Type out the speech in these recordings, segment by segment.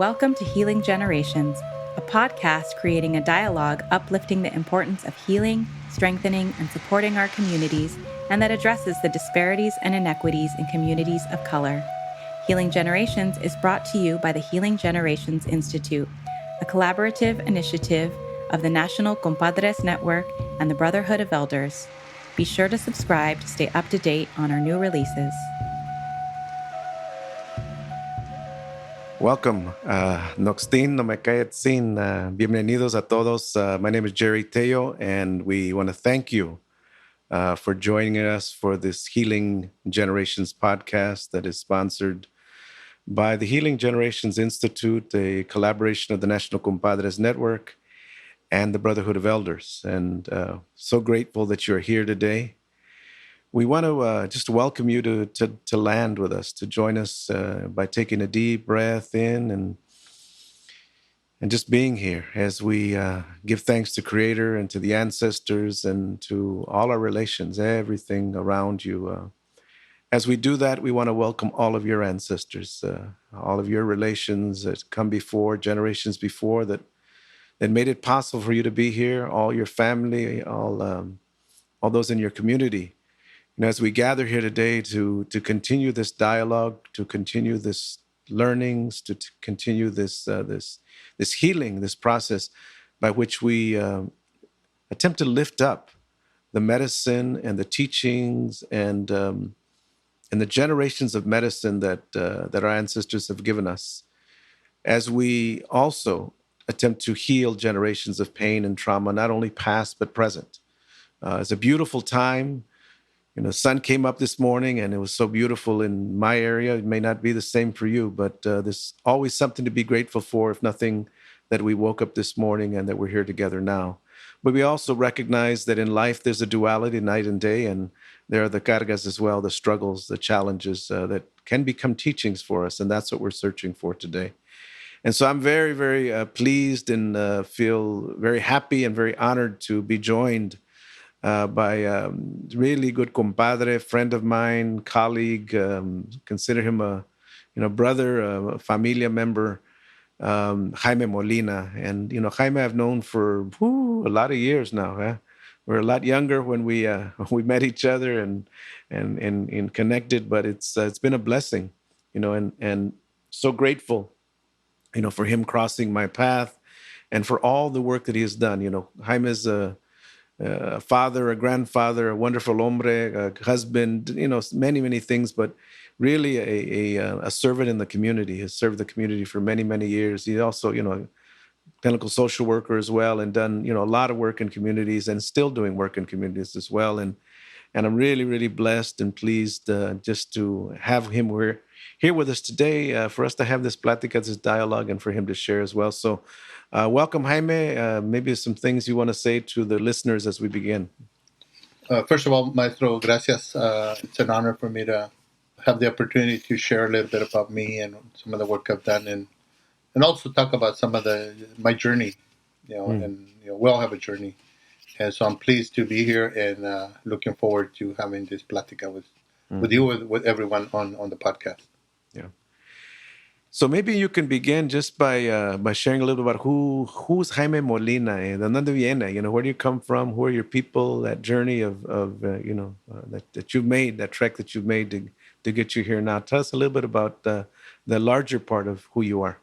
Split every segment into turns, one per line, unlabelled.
Welcome to Healing Generations, a podcast creating a dialogue uplifting the importance of healing, strengthening, and supporting our communities, and that addresses the disparities and inequities in communities of color. Healing Generations is brought to you by the Healing Generations Institute, a collaborative initiative of the National Compadres Network and the Brotherhood of Elders. Be sure to subscribe to stay up to date on our new releases.
Welcome, Noxtin, Nomekayetsin. Bienvenidos a todos. My name is Jerry Teo, and we want to thank you for joining us for this Healing Generations podcast that is sponsored by the Healing Generations Institute, a collaboration of the National Compadres Network and the Brotherhood of Elders. And so grateful that you're here today. We want to just welcome you to land with us, to join us by taking a deep breath in and just being here as we give thanks to Creator and to the ancestors and to all our relations, everything around you. As we do that, we want to welcome all of your ancestors, all of your relations that come before, generations before, that made it possible for you to be here, all your family, all those in your community. And as we gather here today to continue this dialogue, to continue this learnings, to continue this healing, this process by which we attempt to lift up the medicine and the teachings and the generations of medicine that our ancestors have given us, as we also attempt to heal generations of pain and trauma, not only past but present. It's a beautiful time. You know, the sun came up this morning and it was so beautiful in my area. It may not be the same for you, but there's always something to be grateful for, if nothing, that we woke up this morning and that we're here together now. But we also recognize that in life there's a duality, night and day, and there are the cargas as well, the struggles, the challenges that can become teachings for us, and that's what we're searching for today. And so I'm very, very pleased and feel very happy and very honored to be joined by a really good compadre, friend of mine, colleague, consider him a brother, a familia member, Jaime Molina. And, Jaime I've known for a lot of years now. Huh? We're a lot younger when we met each other and connected, but it's been a blessing, and so grateful, for him crossing my path and for all the work that he has done. Jaime's a father, a grandfather, a wonderful hombre, a husband, many, many things, but really a servant in the community. He has served the community for many, many years. He also, a clinical social worker as well, and done, a lot of work in communities and still doing work in communities as well. And I'm really, really blessed and pleased just to have him here with us today, for us to have this plática, this dialogue, and for him to share as well. So welcome, Jaime. Maybe some things you want to say to the listeners as we begin.
First of all, Maestro, gracias. It's an honor for me to have the opportunity to share a little bit about me and some of the work I've done, and also talk about some of my journey. And we all have a journey, and so I'm pleased to be here and looking forward to having this plática with you, with everyone on the podcast.
Yeah. So maybe you can begin just by sharing a little bit about who's Jaime Molina and dónde viene. Where do you come from? Who are your people? That journey of that you've made, that trek that you've made to get you here now. Tell us a little bit about the larger part of who you are.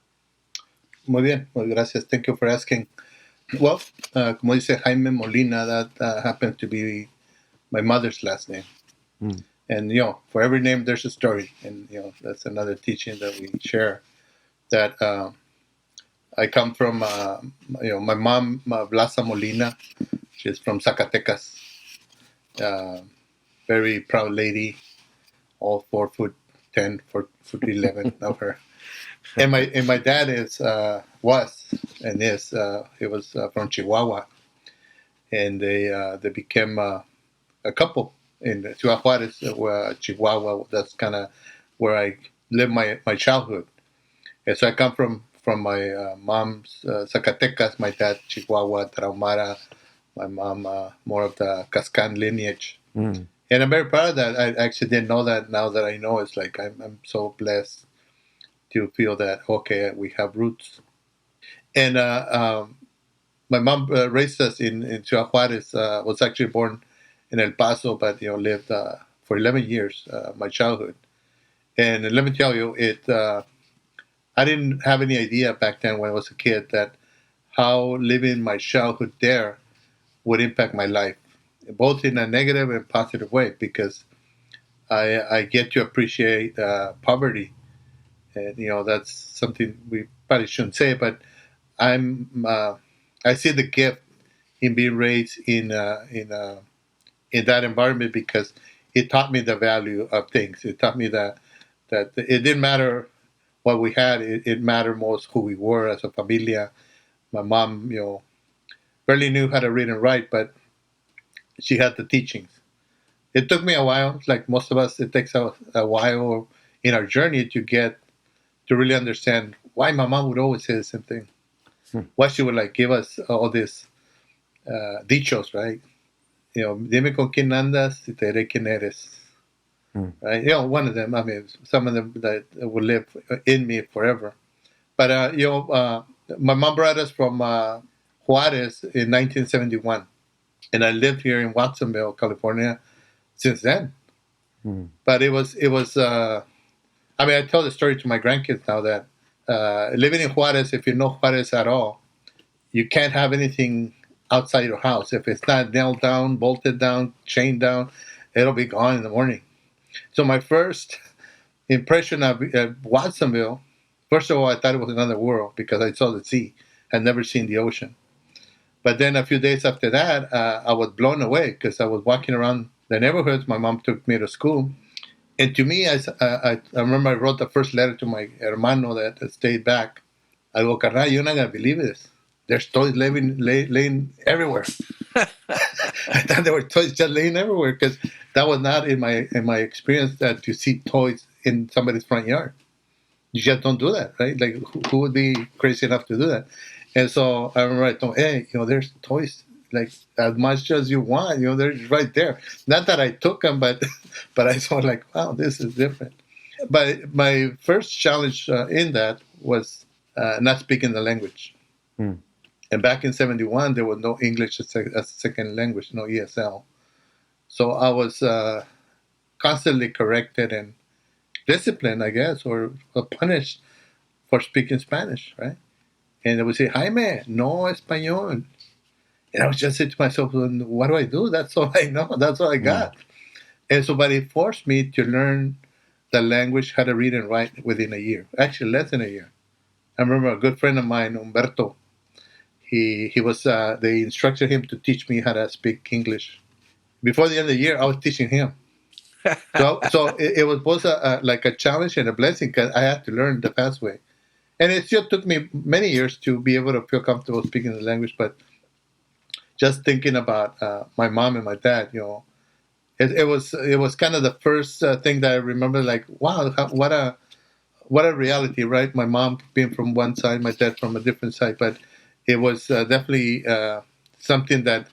Muy bien, well, gracias. Thank you for asking. Well, como dice Jaime Molina, that happens to be my mother's last name. And, for every name, there's a story. And, that's another teaching that we share. That I come from, my mom, Blasa Molina. She's from Zacatecas. Very proud lady. All 4'10", 4'11" of her. And my dad he was from Chihuahua. And they became a couple in Ciudad Juarez, Chihuahua. That's kind of where I lived my childhood. And so I come from my mom's Zacatecas, my dad Chihuahua, Traumara, my mom more of the Cascan lineage. And I'm very proud of that. I actually didn't know that. Now that I know, it's like I'm so blessed to feel that, okay, we have roots. And my mom raised us in Ciudad Juarez. Was actually born in El Paso, but lived for 11 years, my childhood. And let me tell you, it. I didn't have any idea back then when I was a kid that how living my childhood there would impact my life, both in a negative and positive way, because I get to appreciate poverty, and that's something we probably shouldn't say, but I see the gift in being raised in that environment because it taught me the value of things. It taught me that it didn't matter what we had; it mattered most who we were as a familia. My mom, barely knew how to read and write, but she had the teachings. It took me a while, like most of us. It takes a while in our journey to really understand why my mom would always say the same thing. Why she would like give us all these dichos, right? Dime con quién andas y te diré quién eres. Right? One of them. I mean, some of them that will live in me forever. But my mom brought us from Juarez in 1971, and I lived here in Watsonville, California, since then. But it was. I mean, I tell the story to my grandkids now that living in Juarez, if you know Juarez at all, you can't have anything outside your house. If it's not nailed down, bolted down, chained down, it'll be gone in the morning. So my first impression of Watsonville, first of all, I thought it was another world because I saw the sea. I'd never seen the ocean. But then a few days after that, I was blown away because I was walking around the neighborhoods. My mom took me to school. And to me, I remember I wrote the first letter to my hermano that stayed back. I go, carnal, you're not going to believe this. There's toys laying everywhere. I thought there were toys just laying everywhere because that was not in my experience that you see toys in somebody's front yard. You just don't do that, right? Like who would be crazy enough to do that? And so I remember I told, hey, there's toys like as much as you want. They're right there. Not that I took them, but but I saw like, wow, this is different. But my first challenge in that was not speaking the language.
Hmm.
And back in '71, there was no English as a second language, no ESL. So I was constantly corrected and disciplined, I guess, or punished for speaking Spanish, right? And they would say, Jaime, no español. And I was just saying to myself, well, what do I do? That's all I know. That's all I got. And so, but it forced me to learn the language, how to read and write within a year. Actually, less than a year. I remember a good friend of mine, Humberto. He was they instructed him to teach me how to speak English. Before the end of the year, I was teaching him. So it was both like a challenge and a blessing because I had to learn the fast way. And it still took me many years to be able to feel comfortable speaking the language. But just thinking about my mom and my dad, it was kind of the first thing that I remember. Like, wow, what a reality, right? My mom being from one side, my dad from a different side. But it was definitely something that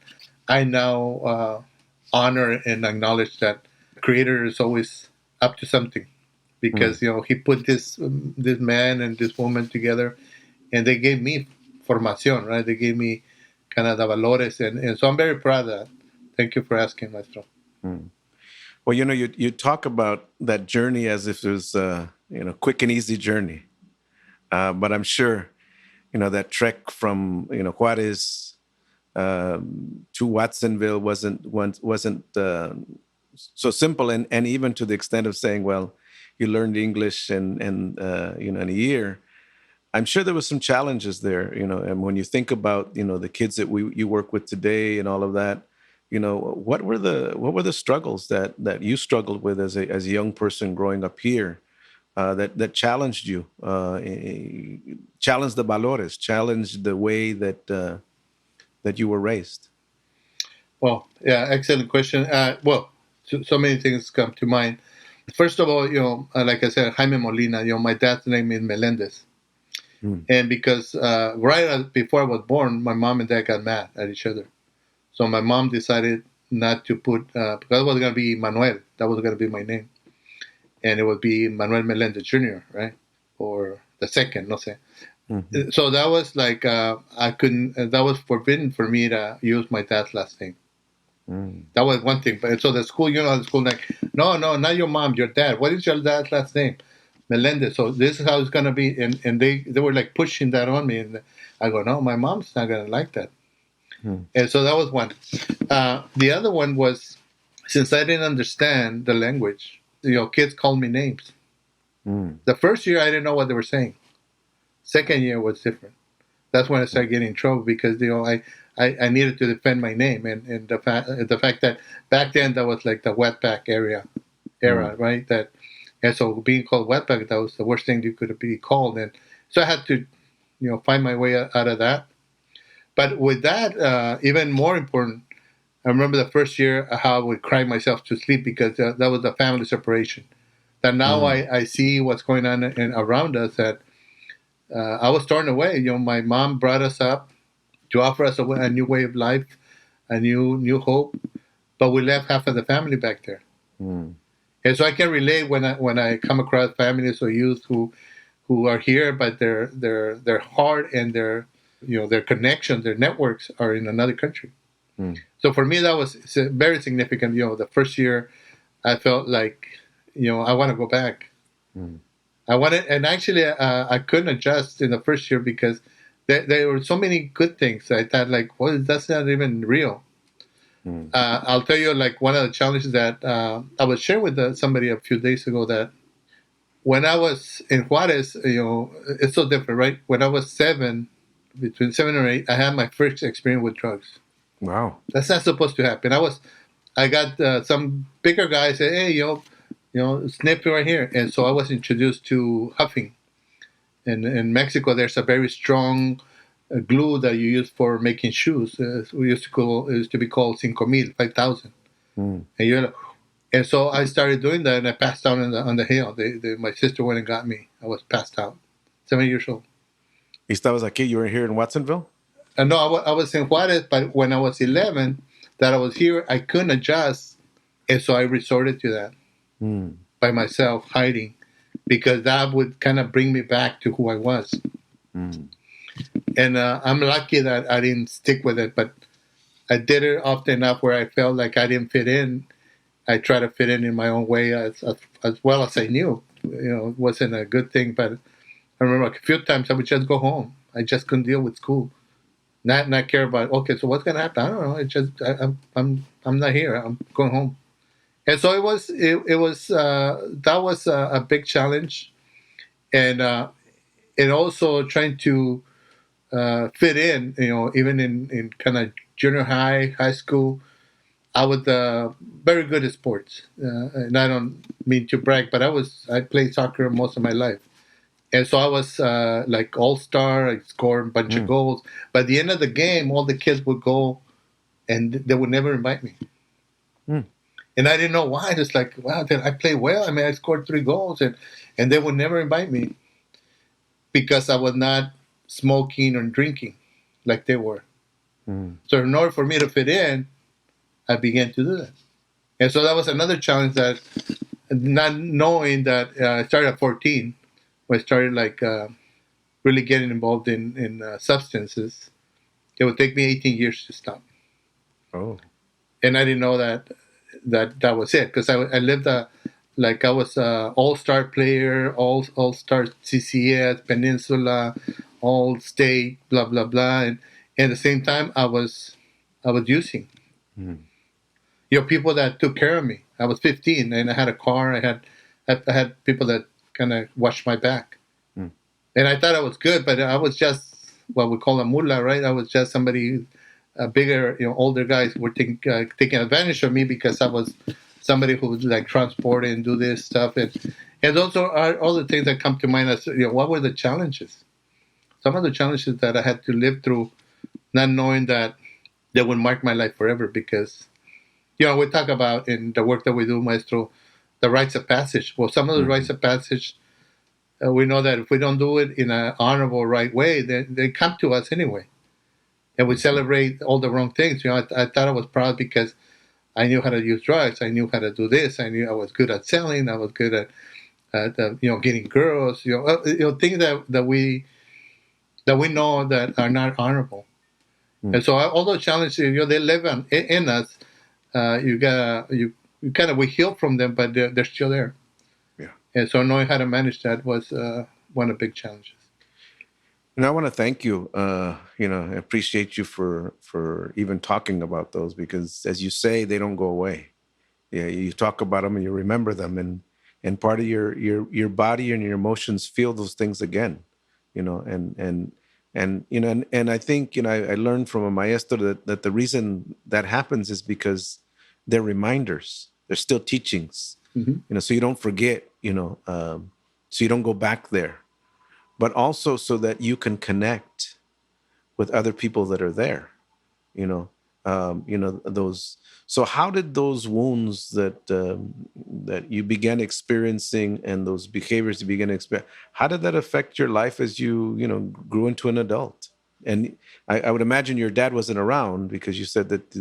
I now honor and acknowledge that the Creator is always up to something because He put this man and this woman together, and they gave me formación, right? They gave me kind of the valores, and so I'm very proud of that. Thank you for asking, Maestro.
Well, you talk about that journey as if it was quick and easy journey, but I'm sure that trek from Juarez to Watsonville wasn't so simple, and even to the extent of saying, well, you learned English and in a year. I'm sure there was some challenges there, and when you think about the kids that you work with today and all of that, what were the struggles that you struggled with as a young person growing up here that challenged you, challenged the valores, challenged the way that you were raised?
Well, yeah, excellent question. Well, so many things come to mind. First of all, like I said, Jaime Molina. My dad's name is Melendez, and because before I was born, my mom and dad got mad at each other. So my mom decided not to put because it was going to be Manuel. That was going to be my name, and it would be Manuel Melendez Jr. Right, or the second, no sé.
Mm-hmm.
So that was like I couldn't. That was forbidden for me to use my dad's last name.
Mm.
That was one thing. But so the school, the school like, no, not your mom, your dad. What is your dad's last name? Melendez. So this is how it's gonna be. And they were like pushing that on me, and I go, no, my mom's not gonna like that.
Mm.
And so that was one. The other one was, since I didn't understand the language, kids called me names.
Mm.
The first year I didn't know what they were saying. Second year was different. That's when I started getting in trouble because I needed to defend my name and the fact that back then that was like the wetback era, right? That and so being called wetback, that was the worst thing you could be called, and so I had to find my way out of that. But with that, even more important, I remember the first year how I would cry myself to sleep because that was a family separation. That now
Mm.
I see what's going on around us. That I was torn away. My mom brought us up to offer us a new way of life, a new hope, but we left half of the family back there.
Mm.
And so I can relate when I come across families or youth who are here, but their heart and their connections, their networks are in another country.
Mm.
So for me, that was very significant. The first year, I felt like, I want to go back.
Mm.
I wanted, and actually, I couldn't adjust in the first year because there were so many good things. I thought, like, well, that's not even real.
Mm.
I'll tell you, like, one of the challenges that I was sharing with somebody a few days ago that when I was in Juarez, it's so different, right? When I was between 7 or 8, I had my first experience with drugs.
Wow.
That's not supposed to happen. I got some bigger guy said, "Hey, snip right here," and so I was introduced to huffing. And in Mexico, there's a very strong glue that you use for making shoes. It used to be called 5,000.
Mm.
And so I started doing that, and I passed out on the hill. My sister went and got me. I was passed out, 7 years old.
¿Y estabas aquí? You were here in Watsonville?
And no, I was in Juarez, but when I was 11, that I was here, I couldn't adjust, and so I resorted to that
Mm.
by myself, hiding, because that would kind of bring me back to who I was.
Mm.
And I'm lucky that I didn't stick with it, but I did it often enough where I felt like I didn't fit in. I tried to fit in my own way as well as I knew. It wasn't a good thing, but I remember a few times I would just go home. I just couldn't deal with school. Not care about, okay, so what's gonna happen? I don't know. It just I'm not here. I'm going home. And so it was that was a big challenge, and also trying to fit in. Even in kind of junior high school, I was very good at sports, and I don't mean to brag, but I played soccer most of my life. And so I was like all-star. I scored a bunch of
Mm.
goals. By the end of the game, all the kids would go, and they would never invite me.
Mm.
And I didn't know why. It's like, wow, I played well. I mean, I scored 3 goals, and they would never invite me because I was not smoking or drinking like they were.
Mm.
So in order for me to fit in, I began to do that. And so that was another challenge, that not knowing that I started at 14, when I started like really getting involved in substances. It would take me 18 years to stop,
Oh.
and I didn't know that was it, because I lived like I was a all-star player, all-star CCS, Peninsula, all state, blah blah blah, and at the same time I was using.
Mm.
People that took care of me. I was 15 and I had a car. I had people that kind of watched my back.
Mm.
And I thought I was good, but I was just what we call a mullah, right? I was just somebody, bigger, older guys were taking advantage of me because I was somebody who would like transport and do this stuff. And those are all the things that come to mind as, what were the challenges? Some of the challenges that I had to live through, not knowing that they would mark my life forever, because, we talk about in the work that we do, Maestro, the rites of passage. Well, some of the rites of passage, we know that if we don't do it in an honorable, right way, they come to us anyway. And we celebrate all the wrong things. I thought I was proud because I knew how to use drugs. I knew how to do this. I knew I was good at selling. I was good at getting girls, things that we know that are not honorable. And so all those challenges, they live in us. You kind of we heal from them, but they're still there.
Yeah.
And so knowing how to manage that was one of the big challenges.
And I want to thank you. I appreciate you for even talking about those, because, as you say, they don't go away. Yeah, you talk about them and you remember them, and part of your body and your emotions feel those things again. And I think I learned from a maestro that the reason that happens is because they're reminders. They're still teachings.
Mm-hmm.
So you don't forget. So you don't go back there, but also so that you can connect with other people that are there. Those. So how did those wounds that you began experiencing and those behaviors you began to experience, how did that affect your life as you grew into an adult? And I would imagine your dad wasn't around, because you said that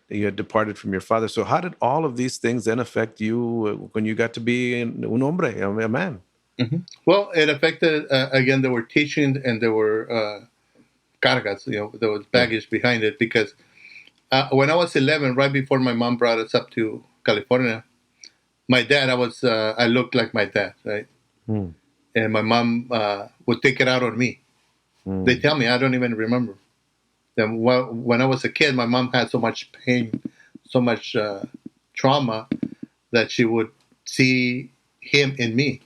you had departed from your father. So how did all of these things then affect you when you got to be un hombre, a man?
Mm-hmm. Well, it affected again. There were teaching and there were cargas. There was
Yeah.
baggage behind it because when I was 11, right before my mom brought us up to California, my dad, I looked like my dad, right?
Mm.
And my mom would take it out on me. They tell me, I don't even remember. Then when I was a kid, my mom had so much pain, so much trauma, that she would see him in me.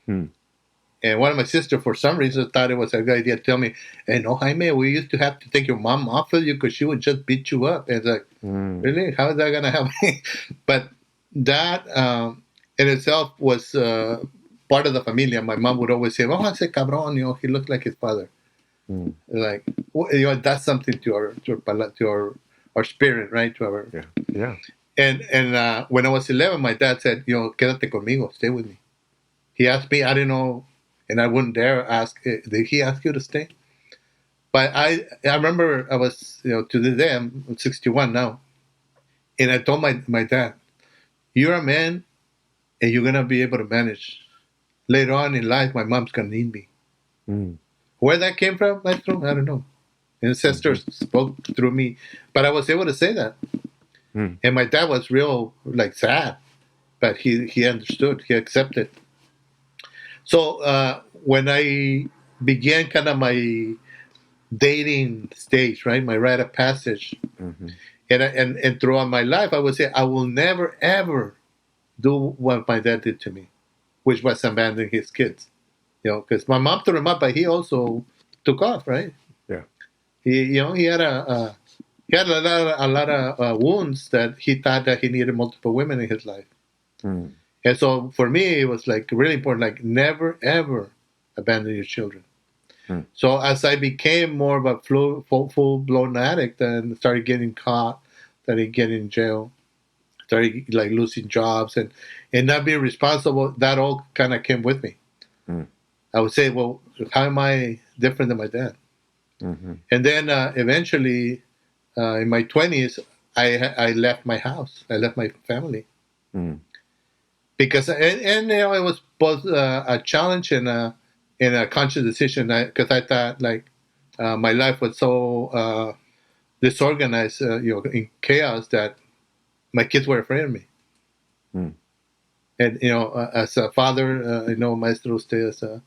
Mm.
And one of my sisters, for some reason, thought it was a good idea to tell me, "Hey, no, Jaime, we used to have to take your mom off of you because she would just beat you up." And it's like, really? How is that going to help me? But that in itself was part of the familia. My mom would always say, "Oh, ese cabrón, he looked like his father." Like, that's something to our spirit, right? To our
Yeah.
And when I was 11, my dad said, "Quédate conmigo, stay with me." He asked me, I didn't know, and I wouldn't dare ask, did he ask you to stay? But I remember I was, to this day, I'm 61 now. And I told my dad, "You're a man and you're going to be able to manage. Later on in life, my mom's going to need me."
Mm.
Where that came from, Maestro, I don't know. Ancestors spoke through me, but I was able to say that.
Mm.
And my dad was real, sad, but he understood, he accepted. So when I began kind of my dating stage, right, my rite of passage,
Mm-hmm.
and throughout my life, I would say I will never ever do what my dad did to me, which was abandon his kids. Because my mom threw him up, but he also took off, right?
Yeah.
He had a lot of wounds that he thought that he needed multiple women in his life.
Mm.
And so for me, it was like really important, like never ever abandon your children.
Mm.
So as I became more of a full blown addict and started getting caught, started getting in jail, started like losing jobs and not being responsible, that all kind of came with me.
Mm.
I would say, well, how am I different than my dad?
Mm-hmm.
And then eventually, in my 20s, I left my house. I left my family
Mm.
because it was both a challenge and a conscious decision because I thought like my life was so disorganized, in chaos that my kids were afraid of me.
Mm.
And as a father, Maestro, usted as a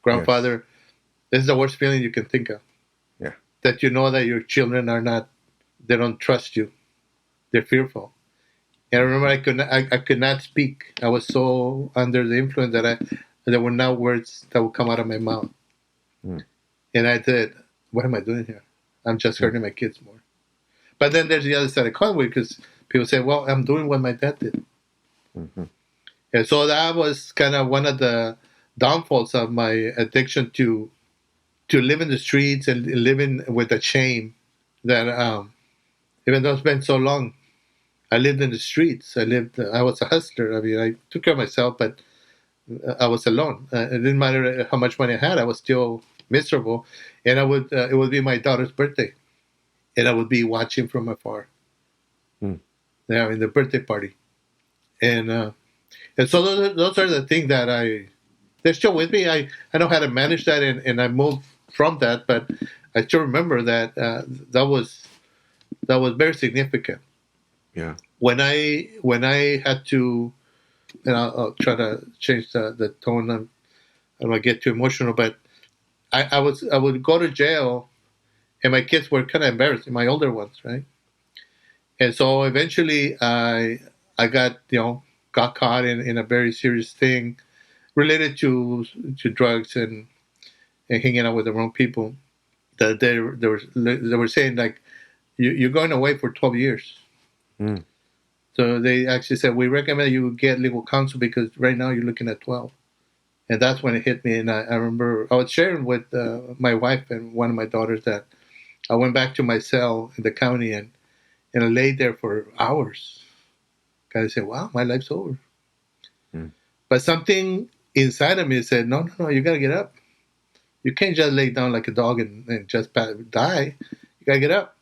Yes.
grandfather, this is the worst feeling you can think of.
Yeah.
That you know that your children they don't trust you, they're fearful. And I remember I could not speak. I was so under the influence that there were no words that would come out of my mouth.
Mm.
And I said, "What am I doing here? I'm just hurting my kids more." But then there's the other side of the coin because people say, "Well, I'm doing what my dad did."
Mm-hmm.
And so that was kind of one of the downfalls of my addiction to live in the streets and living with a shame that even though it's been so long, I lived in the streets. I was a hustler. I mean, I took care of myself, but I was alone. It didn't matter how much money I had. I was still miserable. And it would be my daughter's birthday. And I would be watching from afar.
Mm.
They're having the birthday party. And And so those are the things that they're still with me. I know how to manage that, and I moved from that, but I still remember that that was very significant.
Yeah.
When I had to, and I'll try to change the tone. I don't want to get too emotional, but I would go to jail, and my kids were kind of embarrassed, my older ones, right? And so eventually I got got caught in a very serious thing related to drugs and hanging out with the wrong people. That they were saying like you're going away for 12 years.
Mm.
So they actually said we recommend you get legal counsel because right now you're looking at 12. And that's when it hit me. And I remember I was sharing with my wife and one of my daughters that I went back to my cell in the county and I laid there for hours. Kind of said, "Wow, my life's over."
Mm.
But something inside of me said, "No, no, no, you gotta get up. You can't just lay down like a dog and just die. You gotta get up."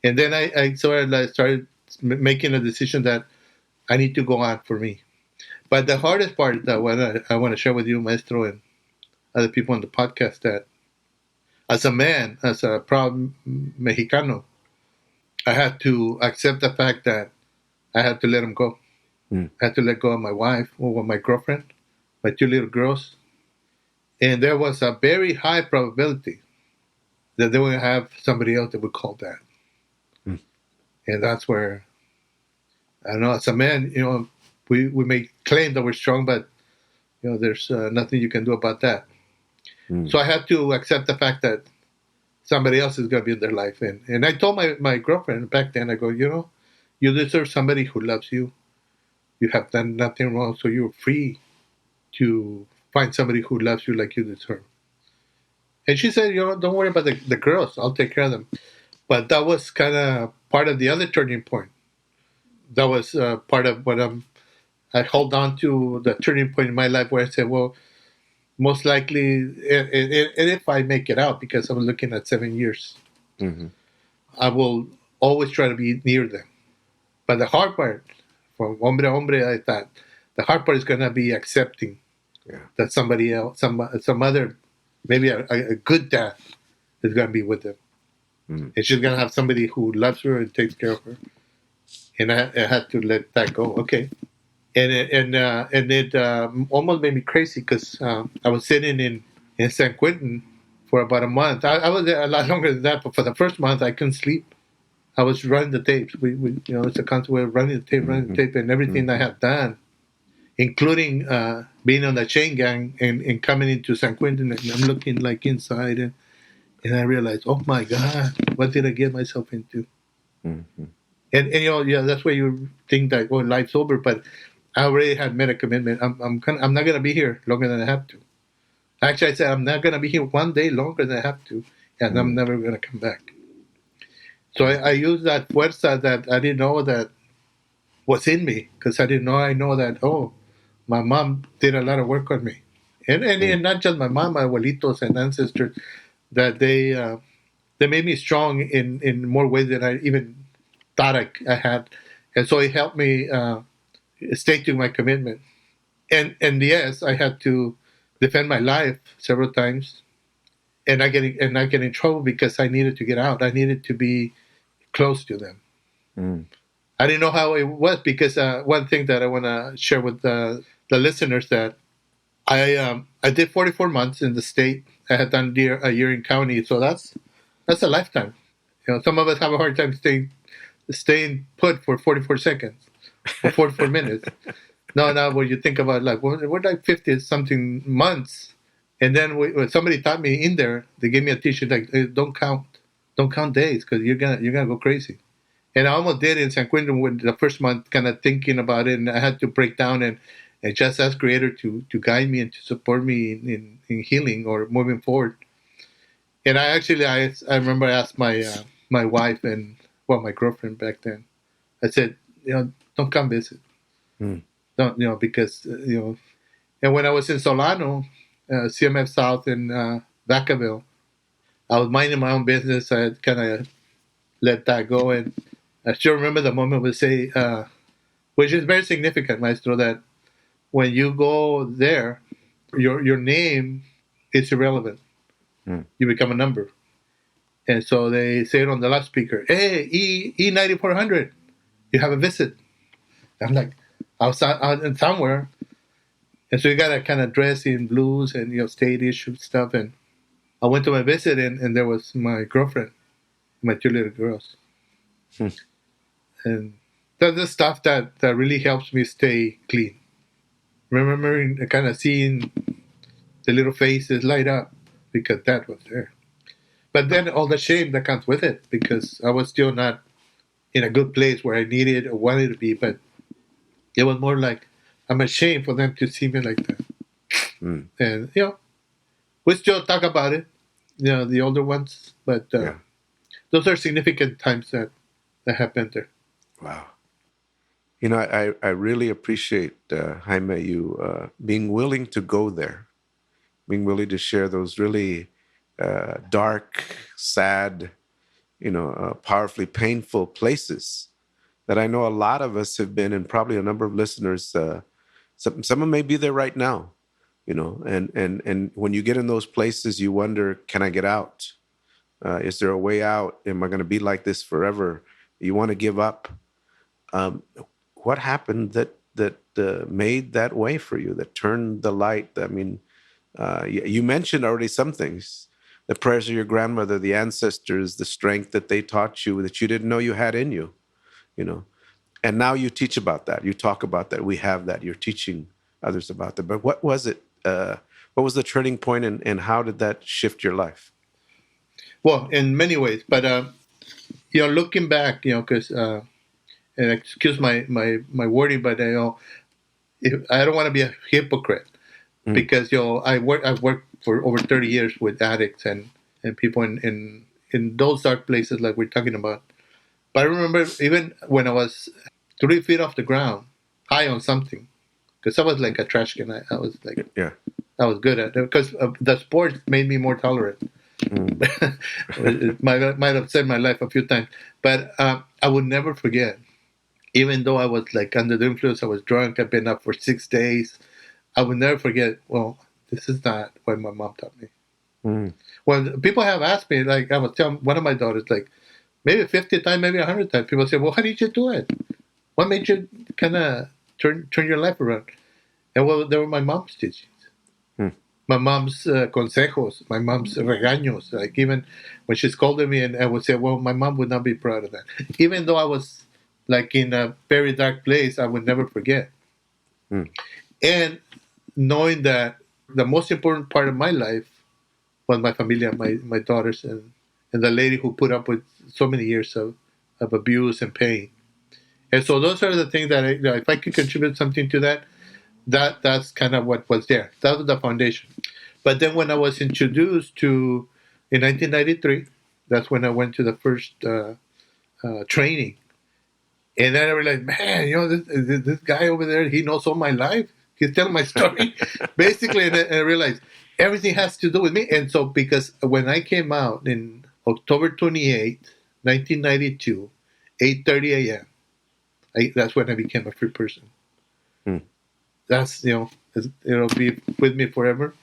And then I sort of like started making a decision that I need to go on for me. But the hardest part that I want to share with you, Maestro, and other people on the podcast, that as a man, as a proud Mexicano, I had to accept the fact that I had to let him go.
Mm.
I had to let go of my wife or my girlfriend, my two little girls. And there was a very high probability that they would have somebody else that would call that.
Mm.
And that's where, I don't know, as a man, we may claim that we're strong, but, there's nothing you can do about that.
Mm.
So I had to accept the fact that somebody else is going to be in their life. And I told my girlfriend back then, I go, you deserve somebody who loves you. You have done nothing wrong, so you're free to find somebody who loves you like you deserve. And she said, don't worry about the girls. I'll take care of them. But that was kind of part of the other turning point. That was part of what I hold on to, the turning point in my life where I said, well, most likely, and if I make it out, because I'm looking at 7 years,
Mm-hmm.
I will always try to be near them. But the hard part, from hombre a hombre, I thought, the hard part is going to be accepting that somebody else, some other, maybe a good dad is going to be with them.
Mm.
And she's going to have somebody who loves her and takes care of her. And I had to let that go. Okay. And it almost made me crazy because I was sitting in San Quentin for about a month. I was there a lot longer than that, but for the first month, I couldn't sleep. I was running the tapes. We it's a constant way of running the tape, and everything I had done, including being on the chain gang and coming into San Quentin, and I'm looking like inside, and I realized, oh my God, what did I get myself into?
Mm-hmm.
And that's where you think that life's over, but I already had made a commitment. I'm not gonna be here longer than I have to. Actually, I said I'm not gonna be here one day longer than I have to, and I'm never gonna come back. So I used that fuerza that I didn't know that was in me because I didn't know. I know that my mom did a lot of work on me, and not just my mom, my abuelitos and ancestors, that they made me strong in more ways than I even thought I had, and so it helped me stay to my commitment. And yes, I had to defend my life several times, and not get in trouble because I needed to get out. I needed to be close to them.
Mm.
I didn't know how it was because one thing that I want to share with the listeners that I did 44 months in the state. I had done a year in county, so that's a lifetime. Some of us have a hard time staying put for 44 seconds or 44 minutes. No, now when you think about like we're like 50 something months, and then when somebody taught me in there, they gave me a teacher like don't count days because you're gonna go crazy. And I almost did in San Quentin with the first month, kind of thinking about it, and I had to break down and just ask Creator to guide me and to support me in healing or moving forward. And I remember I asked my wife and my girlfriend back then. I said, don't come visit,
Mm.
don't because And when I was in Solano, CMF South in Vacaville, I was minding my own business. I had kind of let that go, and I still remember the moment we say, which is very significant, Maestro, that when you go there, your name is irrelevant. You become a number. And so they say it on the loudspeaker, hey, E9400, you have a visit. I'm like, out in somewhere. And so you got to kind of dress in blues and, state issue stuff. And I went to my visit, and there was my girlfriend, my two little girls. And that's the stuff that really helps me stay clean. Remembering, kind of seeing the little faces light up because that was there. But then all the shame that comes with it, because I was still not in a good place where I needed or wanted to be. But it was more like I'm ashamed for them to see me like that. And, we still talk about it, the older ones. But those are significant times that happened there.
Wow. I really appreciate, Jaime, you being willing to go there, being willing to share those really dark, sad, powerfully painful places that I know a lot of us have been, and probably a number of listeners, some may be there right now, and when you get in those places, you wonder, can I get out? Is there a way out? Am I going to be like this forever? You want to give up? What happened that made that way for you, that turned the light? I mean, you mentioned already some things, the prayers of your grandmother, the ancestors, the strength that they taught you that you didn't know you had in you, and now you teach about that. You talk about that. We have that. You're teaching others about that. But what was it? What was the turning point, and how did that shift your life?
Well, in many ways, but looking back, because and excuse my wording, but I don't want to be a hypocrite because I've worked for over 30 years with addicts and people in those dark places like we're talking about. But I remember even when I was 3 feet off the ground, high on something, because I was like a trash can. I was like, I was good at it because the sport made me more tolerant. It might have saved my life a few times, but I would never forget. Even though I was like under the influence, I was drunk. I've been up for 6 days. I would never forget. Well, this is not what my mom taught me. When people have asked me, like I was telling one of my daughters, like maybe 50 times, maybe 100 times, people say, "Well, how did you do it? What made you kind of turn your life around?" And well, they were my mom's teachings, my mom's consejos, my mom's regaños. Like even when she scolded me, and I would say, "Well, my mom would not be proud of that," even though I was like in a very dark place, I would never forget. And knowing that the most important part of my life was my familia, my daughters, and the lady who put up with so many years of abuse and pain. And so those are the things that if I could contribute something to that's kind of what was there. That was the foundation. But then when I was introduced to, in 1993, that's when I went to the first training. And then I realized, man, this guy over there, he knows all my life. He's telling my story, basically. And I realized everything has to do with me. And so, because when I came out in October 28th, 1992, 8:30 a.m., that's when I became a free person. That's, it'll be with me forever.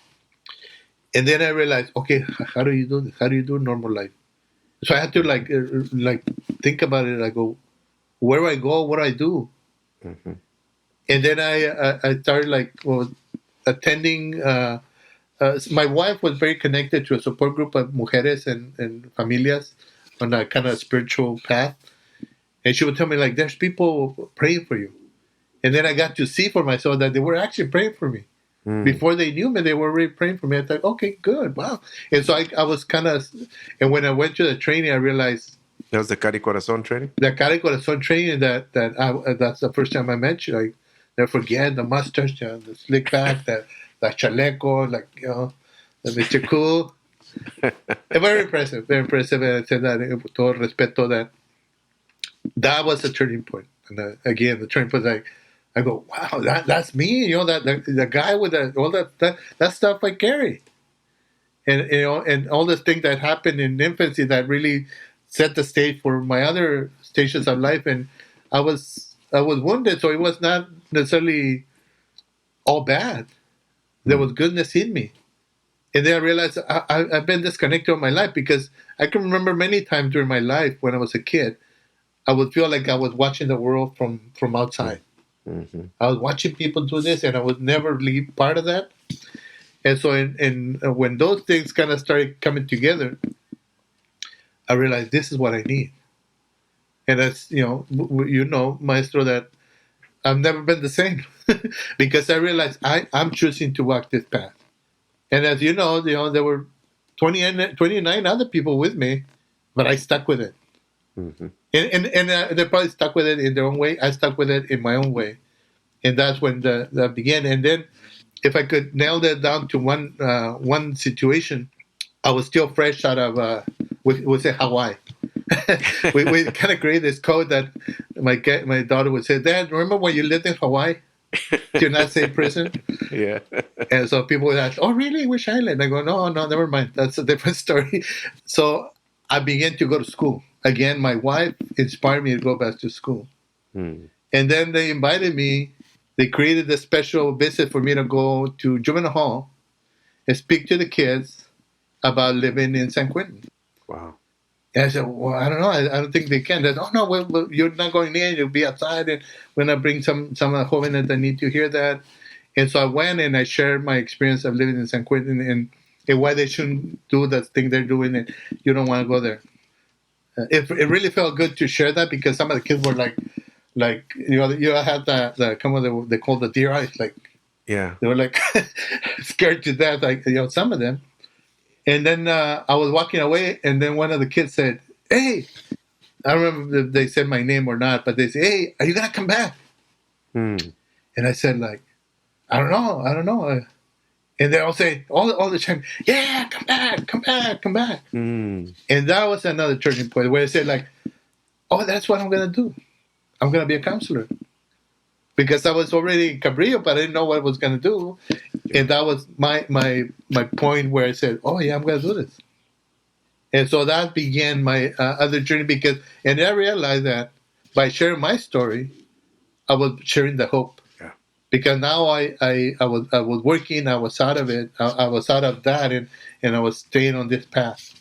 And then I realized, okay, how do you do this? How do you do normal life? So I had to like think about it. I go, where do I go? What do I do? And then I started attending. My wife was very connected to a support group of mujeres and familias on a kind of spiritual path. And she would tell me, like, there's people praying for you. And then I got to see for myself that they were actually praying for me. Before they knew me, they were already praying for me. I thought, okay, good, wow. And so I was kind of, and when I went to the training, I realized,
that was the Cari Corazon training?
The Cari Corazon training that's the first time I met you. I never forget the mustache, the slick back, the chaleco, the Mr. Cool. Very impressive, very impressive. And I said that with todo respeto, that was the turning point. And again, the turning point, I go, wow, that's me. That the guy with all that stuff I carry. And and all the things that happened in infancy that really set the stage for my other stations of life. And I was wounded, so it was not necessarily all bad. There was goodness in me. And then I realized I've been disconnected all my life, because I can remember many times during my life when I was a kid, I would feel like I was watching the world from outside.
Mm-hmm.
I was watching people do this, and I would never leave part of that. And so, when those things kind of started coming together, I realized this is what I need. And that's, Maestro, that I've never been the same, because I realized I'm choosing to walk this path. And as there were 29 other people with me, but I stuck with it.
Mm-hmm.
And they probably stuck with it in their own way. I stuck with it in my own way. And that's when that began. And then, if I could nail that down to one situation, I was still fresh out of, we say Hawaii. we kind of created this code that my daughter would say, Dad, remember when you lived in Hawaii? Do not say prison.
Yeah.
And so people would ask, oh, really? Which island? I go, no, never mind. That's a different story. So I began to go to school. Again, my wife inspired me to go back to school.
Mm.
And then they invited me. They created a special visit for me to go to juvenile hall and speak to the kids about living in San Quentin.
Wow.
And I said, well, I don't know. I don't think they can. They said, oh, no, well, you're not going in. You'll be outside. And we're going to bring some of the jóvenes that need to hear that. And so I went and I shared my experience of living in San Quentin and why they shouldn't do the thing they're doing, and you don't want to go there. It really felt good to share that, because some of the kids were like you had the come of they call the deer eyes, like,
Yeah.
they were like scared to death, like, some of them. And then I was walking away, and then one of the kids said, hey, I don't remember if they said my name or not, but they said, hey, are you gonna come back?
Mm.
And I said, like, I don't know. And they all say, all the time, yeah, come back.
Mm.
And that was another turning point where I said, like, oh, that's what I'm going to do. I'm going to be a counselor. Because I was already in Cabrillo, but I didn't know what I was going to do. And that was my point where I said, oh, yeah, I'm going to do this. And so that began my other journey, and I realized that by sharing my story, I was sharing the hope. Because now I was working, I was out of it, I was out of that, and I was staying on this path.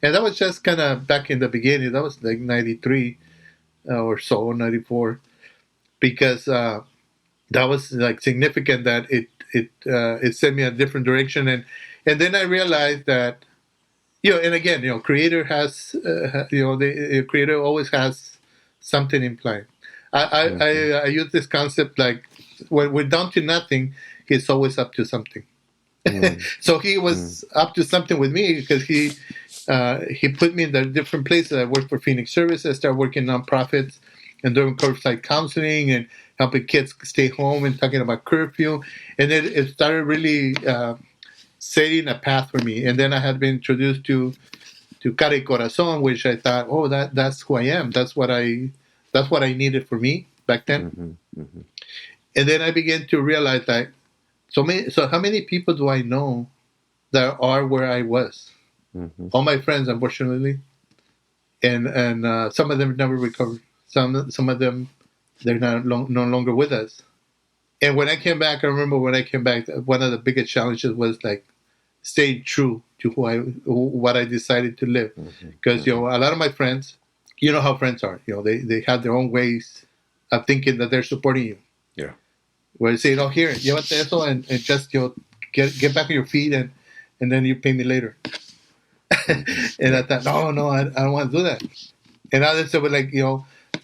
And that was just kind of back in the beginning. That was like 93 or so, 94, because that was like significant that it sent me a different direction. And then I realized that, and again, Creator has, the Creator always has something in play. I use this concept, like, when we're down to nothing, he's always up to something. So he was up to something with me, because he put me in the different places. I worked for Phoenix Services. I started working nonprofits and doing curbside counseling and helping kids stay home and talking about curfew. And then it started really setting a path for me. And then I had been introduced to Cara y Corazon, which I thought, oh, that's who I am. That's what I needed for me back then.
Mm-hmm. Mm-hmm.
And then I began to realize that, so how many people do I know that are where I was? Mm-hmm. All my friends, unfortunately, and some of them never recovered. Some of them, they're no longer with us. And when I came back, I remember when I came back, one of the biggest challenges was, like, staying true to what I decided to live. Because a lot of my friends, you know how friends are. They have their own ways of thinking that they're supporting you.
Yeah.
Where they say, here, llévate eso, and just get back on your feet, and then you pay me later. And I thought, no, I don't want to do that. And others were like,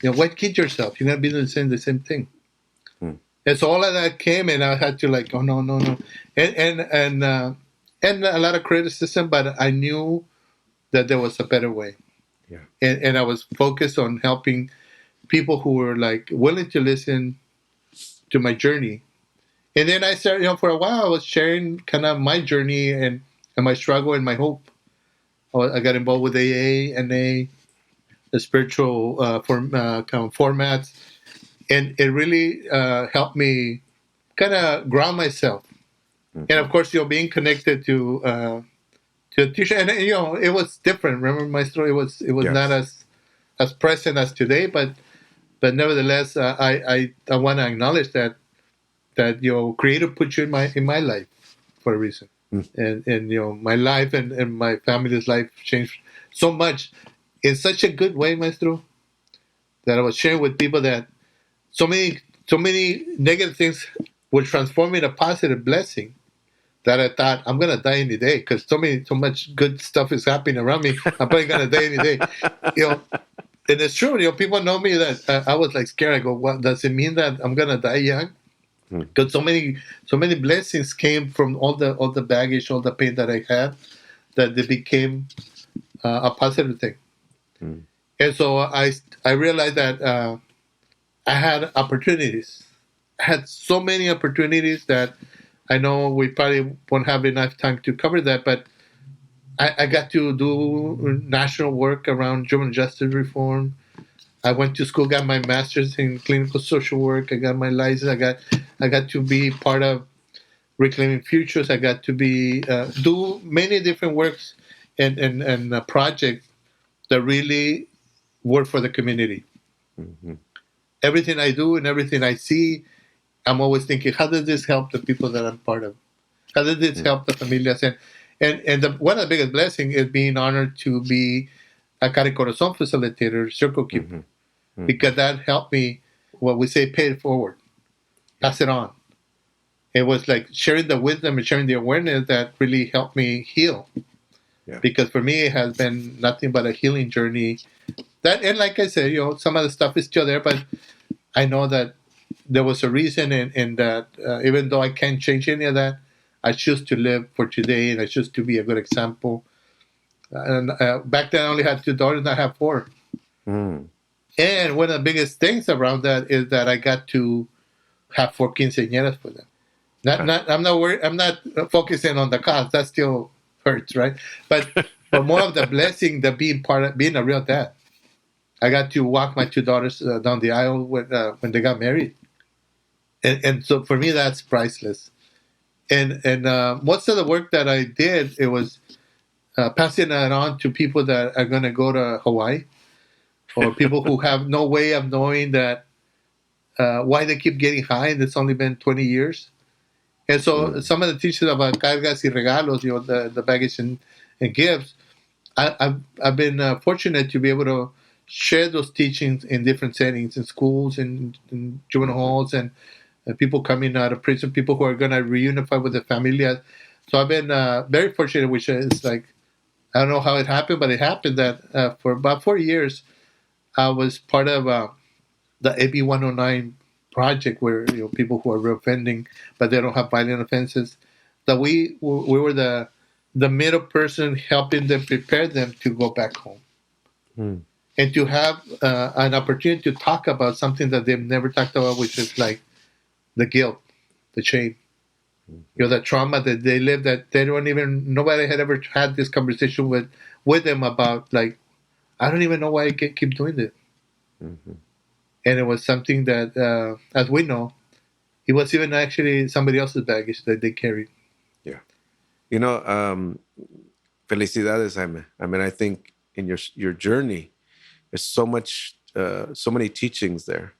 why kid yourself? You're not doing the same thing. And so all of that came, and I had to, like, oh, no. And a lot of criticism, but I knew that there was a better way.
Yeah.
And I was focused on helping people who were, like, willing to listen to my journey. And then I started, for a while, I was sharing kind of my journey and my struggle and my hope. I got involved with AA, NA, the spiritual kind of formats. And it really helped me kind of ground myself. Mm-hmm. And, of course, being connected to a teacher. And, it was different. Remember my story? It was yes. Not as present as today, but nevertheless, I want to acknowledge that that Creator put you in my life for a reason. And my life and my family's life changed so much in such a good way, maestro, that I was sharing with people that so many negative things were transformed in a positive blessing, that I thought I'm gonna die any day, because so much good stuff is happening around me. I'm probably gonna die any day. you know and it's true. People know me that I was like scared. I go, what does it mean that I'm gonna die young? Because so many blessings came from all the baggage, all the pain that I had, that they became a positive thing. And so I realized that I had opportunities. I had so many opportunities that I know we probably won't have enough time to cover that, but I got to do national work around juvenile justice reform. I went to school, got my master's in clinical social work. I got my license. I got to be part of Reclaiming Futures. I got to be do many different works and projects that really work for the community. Everything I do and everything I see, I'm always thinking, how does this help the people that I'm part of? How does this help the familias? And one of the biggest blessings is being honored to be a Cari Corazon facilitator, circle keeper, because that helped me, what we say, pay it forward, pass it on. It was like sharing the wisdom and sharing the awareness that really helped me heal.
Yeah.
Because for me, it has been nothing but a healing journey. And like I said, some of the stuff is still there, but I know that there was a reason, and that even though I can't change any of that, I choose to live for today, and I choose to be a good example. And back then, I only had 2 daughters, now I have 4. And one of the biggest things around that is that I got to have 4 quinceañeras for them. I'm not worried. I'm not focusing on the cost. That still hurts, right? But more of the blessing, the being a real dad. I got to walk my 2 daughters down the aisle when they got married, and so for me that's priceless. And most of the work that I did, it was passing that on to people that are going to go to Hawaii, or people who have no way of knowing that why they keep getting high, and it's only been 20 years. And so some of the teachings about cargas y regalos, the baggage and gifts, I've been fortunate to be able to share those teachings in different settings, in schools, in juvenile halls, and people coming out of prison, people who are going to reunify with their familias. So I've been very fortunate, which is like, I don't know how it happened, but it happened that for about 4 years, I was part of the AB 109 project, where people who are reoffending but they don't have violent offenses, that we were the middle person helping them, prepare them to go back home, and to have an opportunity to talk about something that they've never talked about, which is like the guilt, the shame, the trauma that they live, that they don't even, nobody had ever had this conversation with them about, like, I don't even know why I keep doing this. And it was something that, as we know, it was even actually somebody else's baggage that they carried.
Yeah. Felicidades, Jaime. I mean, I think in your journey, there's so many teachings there.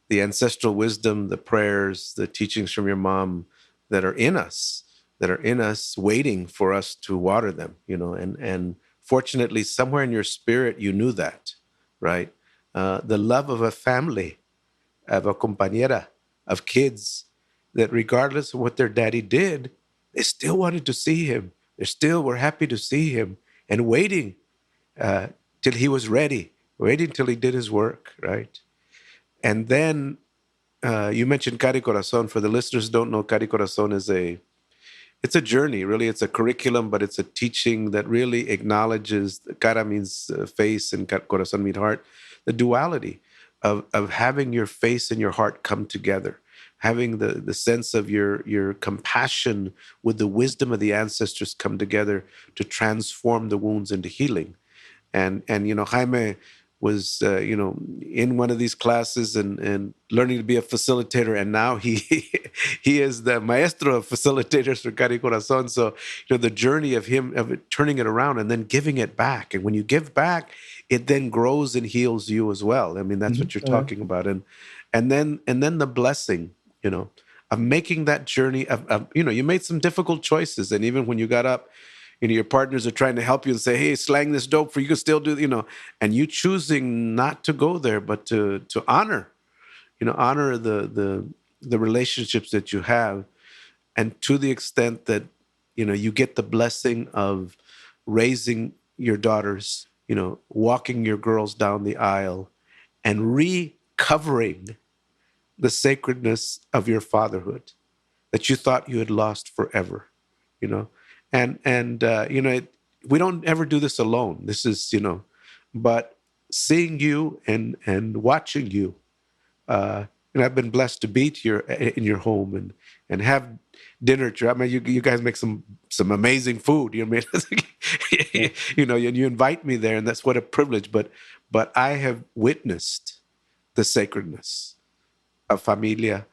The ancestral wisdom, the prayers, the teachings from your mom that are in us, waiting for us to water them, and fortunately, somewhere in your spirit, you knew that, right? The love of a family, of a compañera, of kids, that regardless of what their daddy did, they still wanted to see him. They still were happy to see him, and waiting till he was ready, waiting till he did his work, right? And then you mentioned Cari Corazon. For the listeners who don't know, Cari Corazon it's a journey, really. It's a curriculum, but it's a teaching that really acknowledges, cara means face and corazon means heart, the duality of having your face and your heart come together, having the sense of your compassion with the wisdom of the ancestors come together to transform the wounds into healing. And Jaime was in one of these classes and learning to be a facilitator, and now he he is the maestro of facilitators for Cari Corazon. So the journey of turning it around and then giving it back, and when you give back, it then grows and heals you as well. I mean, that's what you're talking about. and then the blessing, of making that journey of you made some difficult choices, and even when you got up, your partners are trying to help you and say, hey, slang this dope for you can still do, and you choosing not to go there, but to honor the relationships that you have, and to the extent that you get the blessing of raising your daughters, walking your girls down the aisle, and recovering the sacredness of your fatherhood that you thought you had lost forever, you know we don't ever do this alone. This is, but seeing you and watching you, I've been blessed to be in your home and have dinner. I mean, you guys make some amazing food. And you invite me there, and that's what a privilege. But I have witnessed the sacredness of familia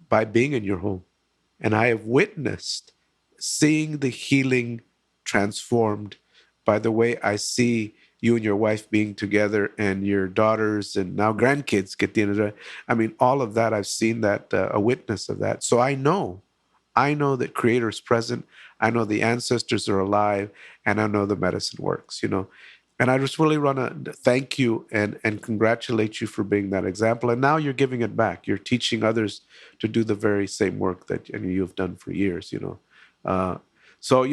by being in your home, and I have witnessed seeing the healing transformed by the way I see you and your wife being together, and your daughters and now grandkids get the end of it. I mean, all of that, I've seen that, a witness of that. So I know that Creator is present. I know the ancestors are alive, and I know the medicine works, And I just really want to thank you and congratulate you for being that example. And now you're giving it back. You're teaching others to do the very same work that you've done for years, So,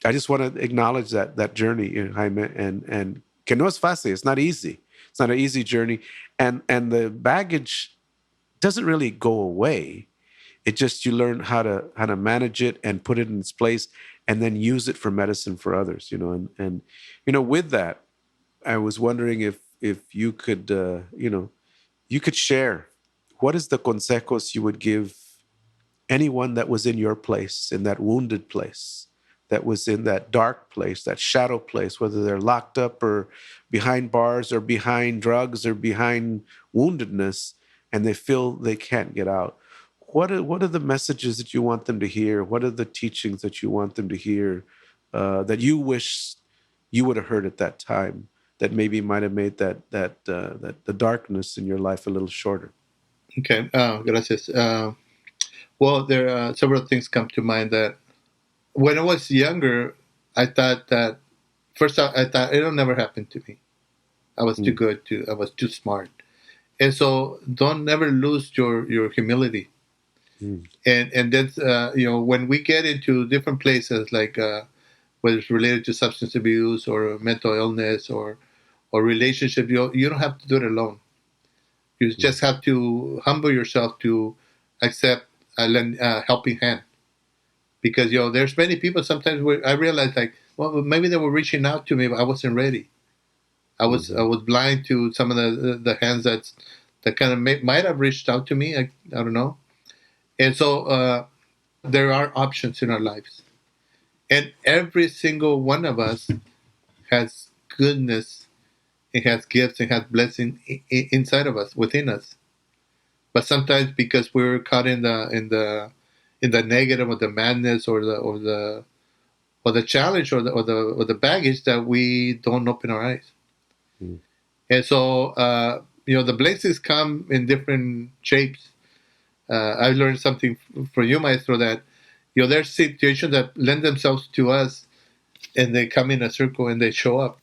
I just want to acknowledge that journey, Jaime, and que no es fácil. It's not easy. It's not an easy journey, and the baggage doesn't really go away. It just, you learn how to manage it and put it in its place, and then use it for medicine for others. And with that, I was wondering if you could you could share what is the consejos you would give anyone that was in your place, in that wounded place, that was in that dark place, that shadow place, whether they're locked up or behind bars or behind drugs or behind woundedness, and they feel they can't get out. What are the messages that you want them to hear? What are the teachings that you want them to hear, that you wish you would have heard at that time, that maybe might have made that the darkness in your life a little shorter?
Okay, gracias. Well, there are several things come to mind. That when I was younger, I thought that first I thought it'll never happen to me. I was too good I was too smart, and so don't never lose your humility. And that's when we get into different places, like whether it's related to substance abuse or mental illness or relationship, you don't have to do it alone. You just have to humble yourself to accept a helping hand, because there's many people sometimes where I realize, like, well, maybe they were reaching out to me, but I wasn't ready. I was blind to some of the hands that kind of might have reached out to me. I don't know. And so there are options in our lives, and every single one of us has goodness, it has gifts, it has blessing inside of us, within us. But sometimes, because we're caught in the negative, or the madness, or the challenge, or the baggage, that we don't open our eyes. And so the blessings come in different shapes. I learned something from you, Maestro, that there's situations that lend themselves to us, and they come in a circle and they show up,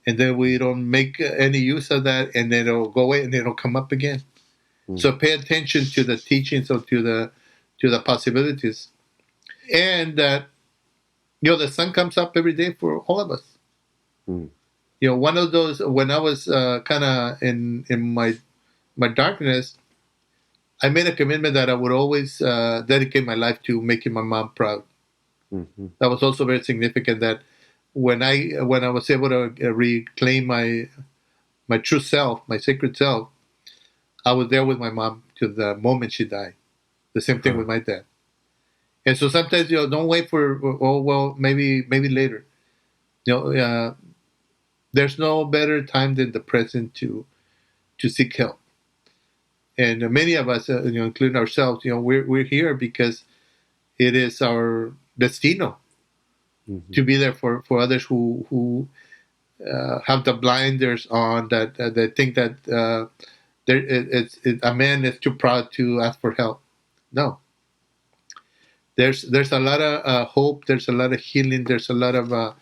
and then we don't make any use of that, and then it'll go away and then it'll come up again. So pay attention to the teachings, or to the possibilities, and that the sun comes up every day for all of us. One of those, when I was kind of in my darkness, I made a commitment that I would always dedicate my life to making my mom proud. That was also very significant. That when I was able to reclaim my true self, my sacred self, I was there with my mom to the moment she died. The same thing with my dad. And so sometimes, don't wait for, oh well, maybe later. There's no better time than the present to seek help. And many of us, including ourselves, we're here because it is our destino to be there for others who have the blinders on, that they think that a man is too proud to ask for help. No, there's a lot of hope. There's a lot of healing. There's a lot of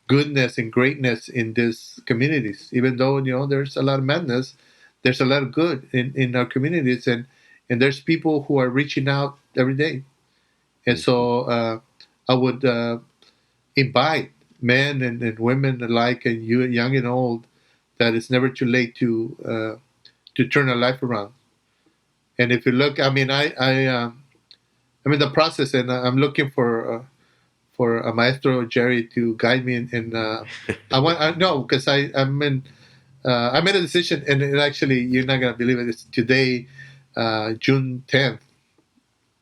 goodness and greatness in these communities. Even though there's a lot of madness, there's a lot of good in our communities, and there's people who are reaching out every day. And so I would invite men and women alike, and you, young and old, that it's never too late to turn a life around. And if you look, I mean, I'm in the process, and I'm looking for a maestro Jerry to guide me. And I no, because I made a decision, and actually, you're not gonna believe it. It's today, June 10th,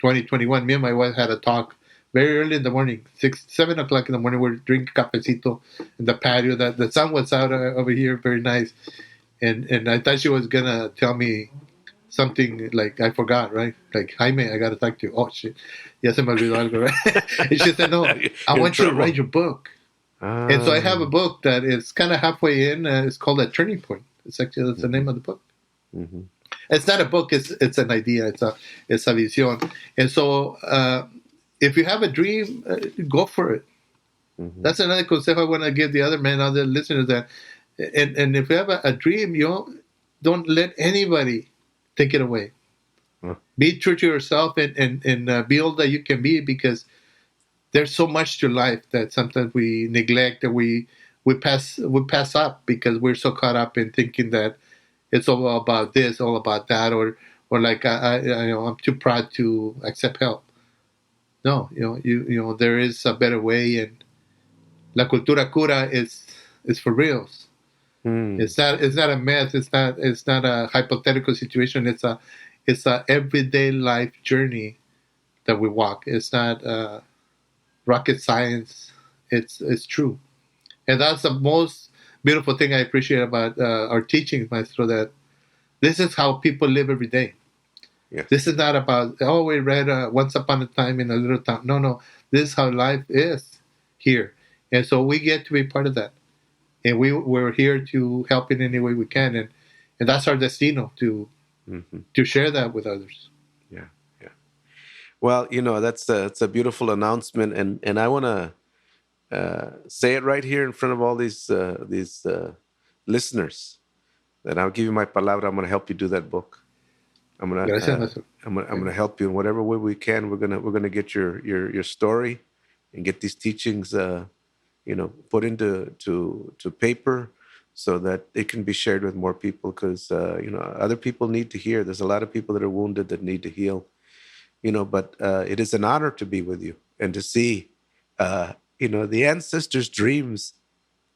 2021. Me and my wife had a talk very early in the morning, 7 o'clock in the morning. We're drinking cafecito in the patio. That the sun was out over here, very nice. And I thought she was gonna tell me something like I forgot, right? Like, Jaime, I gotta talk to you. Oh shit, ya se me olvidó algo, right? And she said, no, I want you to write your book. And so I have a book that is kind of halfway in. It's called A Turning Point. That's the name of the book.
Mm-hmm.
It's not a book. It's an idea. It's a vision. And so if you have a dream, go for it.
Mm-hmm.
That's another consejo I want to give the other listeners, that and if you have a dream, don't let anybody take it away. Be true to yourself, and be all that you can be, because there's so much to life that sometimes we neglect, and we pass up because we're so caught up in thinking that it's all about this, all about that, or like I'm too proud to accept help. No, there is a better way, and la cultura cura is for reals.
Mm.
It's not a myth. It's not a hypothetical situation. It's a everyday life journey that we walk. It's not rocket science. It's true, and that's the most beautiful thing I appreciate about our teachings, Maestro. That this is how people live every day.
Yes.
This is not about, we read Once Upon a Time in a Little Town. No, no. This is how life is here, and so we get to be part of that, and we're here to help in any way we can, and that's our destino
Mm-hmm.
to share that with others.
Yeah, yeah. Well, that's a beautiful announcement, and I want to say it right here in front of all these listeners, that I'll give you my palabra. I'm going to help you do that book. I'm gonna
Gracias, Maestro.
I'm gonna help you in whatever way we can. We're gonna get your story and get these teachings put into to paper, so that it can be shared with more people, because other people need to hear. There's a lot of people that are wounded that need to heal. But it is an honor to be with you and to see the ancestors' dreams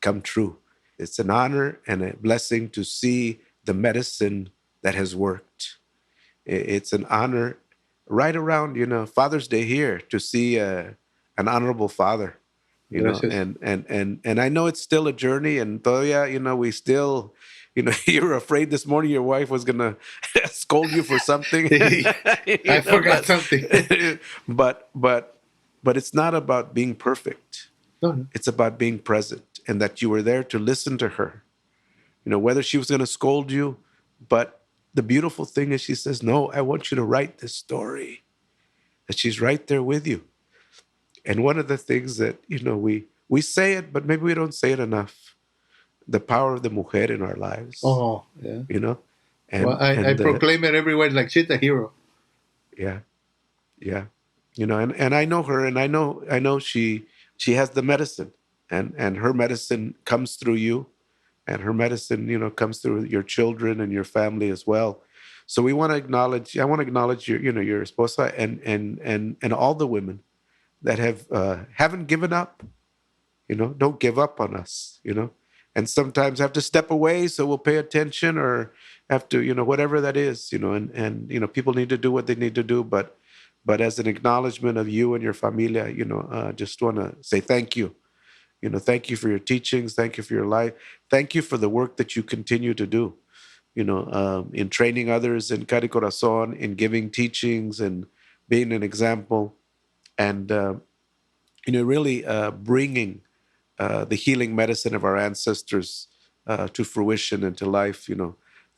come true. It's an honor and a blessing to see the medicine that has worked. It's an honor right around Father's Day here to see an honorable father.
Gracias.
And I know it's still a journey, and todavía, we still, you were afraid this morning your wife was gonna scold you for something.
I forgot something.
but it's not about being perfect.
No.
It's about being present, and that you were there to listen to her. Whether she was gonna scold you, but the beautiful thing is she says, no, I want you to write this story. That she's right there with you. And one of the things that, we say it, but maybe we don't say it enough. The power of the mujer in our lives.
Oh, yeah.
And,
well, I proclaim it everywhere, like she's a hero.
Yeah. Yeah. And I know her, and I know she has the medicine, and her medicine comes through you, and her medicine, comes through your children and your family as well. So I want to acknowledge your esposa, and all the women that haven't given up. Don't give up on us. And sometimes have to step away, so we'll pay attention, or have to, whatever that is. And people need to do what they need to do, but as an acknowledgement of you and your familia, just want to say thank you. Thank you for your teachings. Thank you for your life. Thank you for the work that you continue to do. In training others in Cari Corazon, in giving teachings and being an example, and really bringing the healing medicine of our ancestors to fruition and to life.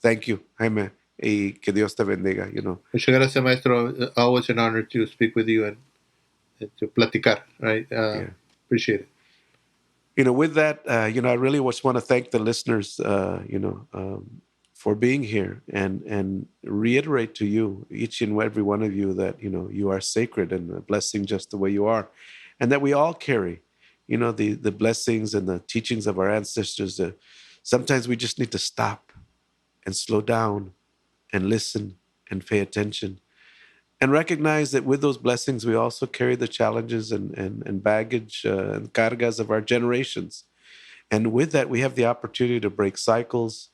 Thank you, Jaime. y que Dios te bendiga,
Muchas gracias, maestro. Always an honor to speak with you and to platicar, right?
Yeah.
Appreciate it.
With that, I really just want to thank the listeners, for being here and reiterate to you, each and every one of you, that, you are sacred and a blessing just the way you are. And that we all carry, the blessings and the teachings of our ancestors. Sometimes we just need to stop and slow down and listen and pay attention and recognize that with those blessings, we also carry the challenges and baggage and cargas of our generations. And with that, we have the opportunity to break cycles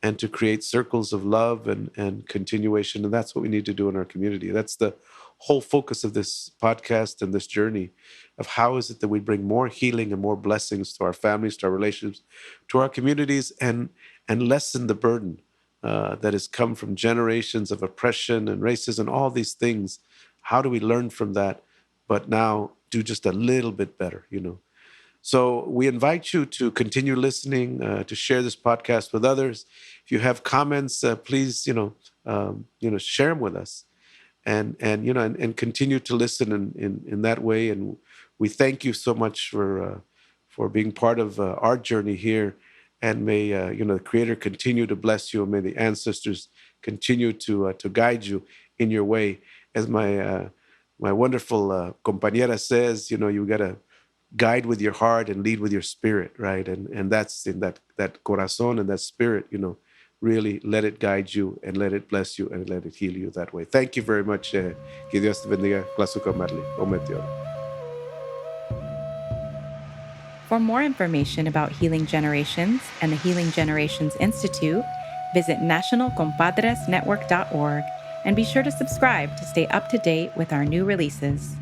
and to create circles of love and continuation. And that's what we need to do in our community. That's the whole focus of this podcast and this journey of how is it that we bring more healing and more blessings to our families, to our relationships, to our communities, and lessen the burden that has come from generations of oppression and racism, all these things. How do we learn from that, but now do just a little bit better, So we invite you to continue listening, to share this podcast with others. If you have comments, please, share them with us, and continue to listen in that way. And we thank you so much for being part of our journey here. And may the Creator continue to bless you, and may the ancestors continue to guide you in your way. As my wonderful compañera says, you gotta guide with your heart and lead with your spirit, right? And that's in that corazón and that spirit, really let it guide you and let it bless you and let it heal you that way. Thank you very much. Que Dios te bendiga. Klasuka Marley. Ometeoro.
For more information about Healing Generations and the Healing Generations Institute, visit nationalcompadresnetwork.org and be sure to subscribe to stay up to date with our new releases.